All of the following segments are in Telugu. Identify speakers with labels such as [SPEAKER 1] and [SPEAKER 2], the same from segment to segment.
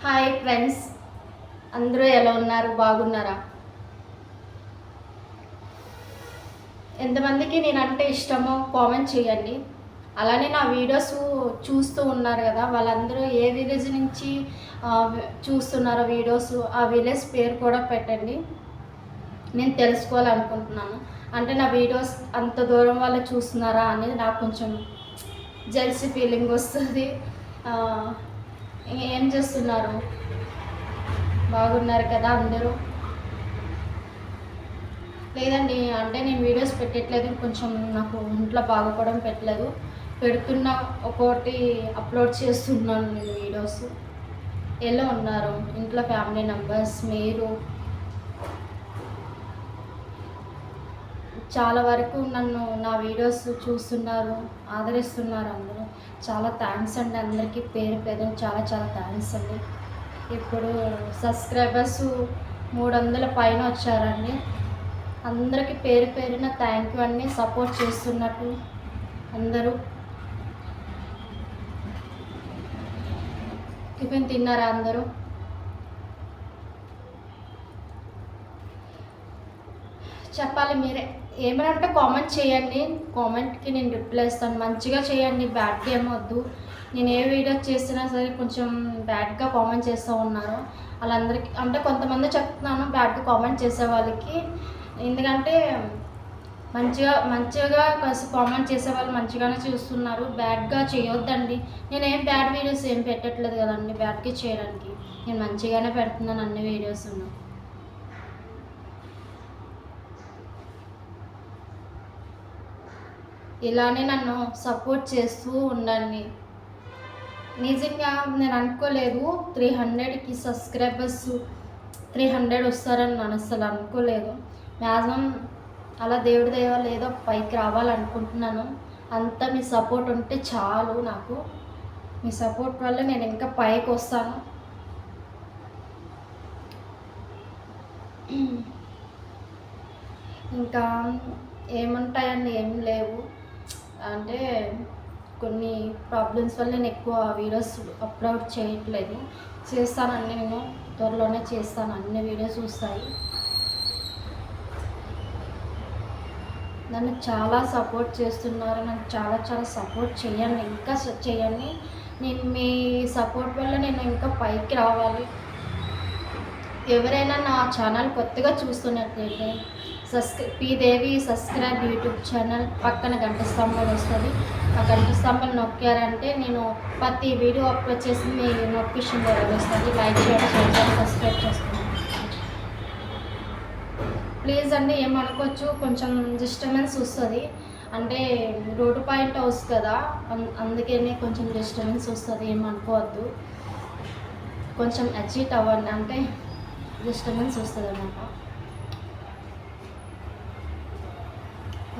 [SPEAKER 1] హాయ్ ఫ్రెండ్స్, అందరూ ఎలా ఉన్నారు? బాగున్నారా? ఎంతమందికి నేనంటే ఇష్టమో కామెంట్ చేయండి. అలానే నా వీడియోస్ చూస్తూ ఉన్నారు కదా, వాళ్ళందరూ ఏ విలేజ్ నుంచి చూస్తున్నారో వీడియోస్, ఆ విలేజ్ పేరు కూడా పెట్టండి. నేను తెలుసుకోవాలనుకుంటున్నాను. అంటే నా వీడియోస్ అంత దూరం వాళ్ళు చూస్తున్నారా అనేది నాకు కొంచెం జెల్సీ ఫీలింగ్ వస్తుంది. ఏం చేస్తున్నారు? బాగున్నారు కదా అందరూ? లేదండి, అంటే నేను వీడియోస్ పెట్టట్లేదు, కొంచెం నాకు ఇంట్లో బాగోవడం పెట్టలేదు. పెడుతున్న ఒక్కోటి అప్లోడ్ చేస్తున్నాను నేను వీడియోస్. ఎలా ఉన్నారు ఇంట్లో ఫ్యామిలీ మెంబర్స్? మీరు చాలా వరకు నన్ను నా వీడియోస్ చూస్తున్నారు, ఆదరిస్తున్నారు అందరూ. చాలా థ్యాంక్స్ అండి అందరికీ, పేరు పేరు చాలా చాలా థ్యాంక్స్ అండి. ఇప్పుడు సబ్స్క్రైబర్స్ 300 పైన వచ్చారండి. అందరికీ పేరు పేరున థ్యాంక్ యూ అండి, సపోర్ట్ చేస్తున్నట్టు అందరూ. టిఫిన్ తిన్నారా అందరూ? చెప్పాలి మీరే. ఏమైనా అంటే కామెంట్ చేయండి, కామెంట్కి నేను రిప్లై ఇస్తాను. మంచిగా చేయండి, బ్యాడ్గా ఏమొద్దు. నేను ఏ వీడియో చేసినా సరే కొంచెం బ్యాడ్గా కామెంట్ చేస్తూ ఉన్నారు వాళ్ళందరికీ. అంటే కొంతమంది చెప్తున్నాను బ్యాడ్గా కామెంట్ చేసే వాళ్ళకి, ఎందుకంటే మంచిగా కామెంట్ చేసే వాళ్ళు మంచిగానే చూస్తున్నారు. బ్యాడ్గా చేయొద్దండి. నేను ఏం బ్యాడ్ వీడియోస్ ఏం పెట్టట్లేదు కదండి బ్యాడ్గా చేయడానికి. నేను మంచిగానే పెడుతున్నాను అన్ని వీడియోస్. ఇలానే నన్ను సపోర్ట్ చేస్తూ ఉండండి. నిజంగా నేను అనుకోలేదు 300కి సబ్స్క్రైబర్స్ 300 వస్తారని నేను అసలు అనుకోలేదు. మ్యాక్సిమం అలా దేవుడి దయవల్ల ఏదో పైకి రావాలనుకుంటున్నాను. అంతా మీ సపోర్ట్ ఉంటే చాలు నాకు. మీ సపోర్ట్ వల్ల నేను ఇంకా పైకి వస్తాను. ఇంకా ఏముంటాయండి, ఏం లేవు. అంటే కొన్ని ప్రాబ్లమ్స్ వల్ల నేను ఎక్కువ వీడియోస్ అప్లోడ్ చేయట్లేదు. చేస్తానండి, నేను త్వరలోనే చేస్తాను. అన్ని వీడియోస్ వస్తాయి. నన్ను చాలా సపోర్ట్ చేస్తున్నారు. నన్ను చాలా చాలా సపోర్ట్ చేయండి, ఇంకా చేయండి. నేను మీ సపోర్ట్ వల్ల నేను ఇంకా పైకి రావాలి. ఎవరైనా నా ఛానల్ కొత్తగా చూస్తున్నట్లయితే పీదేవి సబ్స్క్రైబ్ యూట్యూబ్ ఛానల్, పక్కన గంట స్తంభం వస్తుంది. ఆ గంట స్తంభం నొక్కారంటే నేను ప్రతి వీడియో అప్లోడ్ చేసి మీ నోటిఫికేషన్ వస్తుంది. లైక్ చేయడం, సబ్స్క్రైబ్ చేసుకున్నాను. ప్లీజ్ అండి, ఏమనుకోవచ్చు, కొంచెం డిస్టర్బెన్స్ వస్తుంది. అంటే రోడ్డు పాయింట్ హౌస్ కదా, అందుకనే కొంచెం డిస్టర్బెన్స్ వస్తుంది, ఏమనుకోవద్దు. కొంచెం అడ్జస్ట్ అవ్వండి, అంటే డిస్టర్బెన్స్ వస్తుంది అన్నమాట.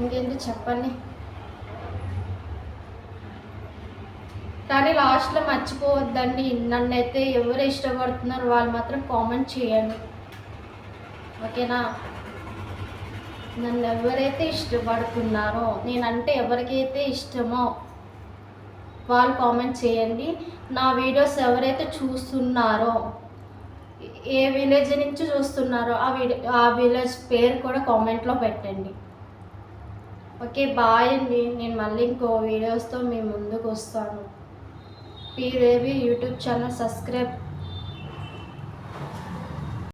[SPEAKER 1] ఇంకేంటి చెప్పండి. కానీ లాస్ట్లో మర్చిపోవద్దండి, నన్నైతే ఎవరు ఇష్టపడుతున్నారో వాళ్ళు మాత్రం కామెంట్ చేయండి, ఓకేనా? నన్ను ఎవరైతే ఇష్టపడుతున్నారో, నేనంటే ఎవరికైతే ఇష్టమో వాళ్ళు కామెంట్ చేయండి. నా వీడియోస్ ఎవరైతే చూస్తున్నారో, ఏ విలేజ్ నుంచి చూస్తున్నారో ఆ విలేజ్ పేరు కూడా కామెంట్లో పెట్టండి. ఓకే, బాయ్ అండి. నేను మళ్ళీ ఇంకో వీడియోస్తో మీ ముందుకు వస్తాను. పీదేవి యూట్యూబ్ ఛానల్ సబ్స్క్రైబ్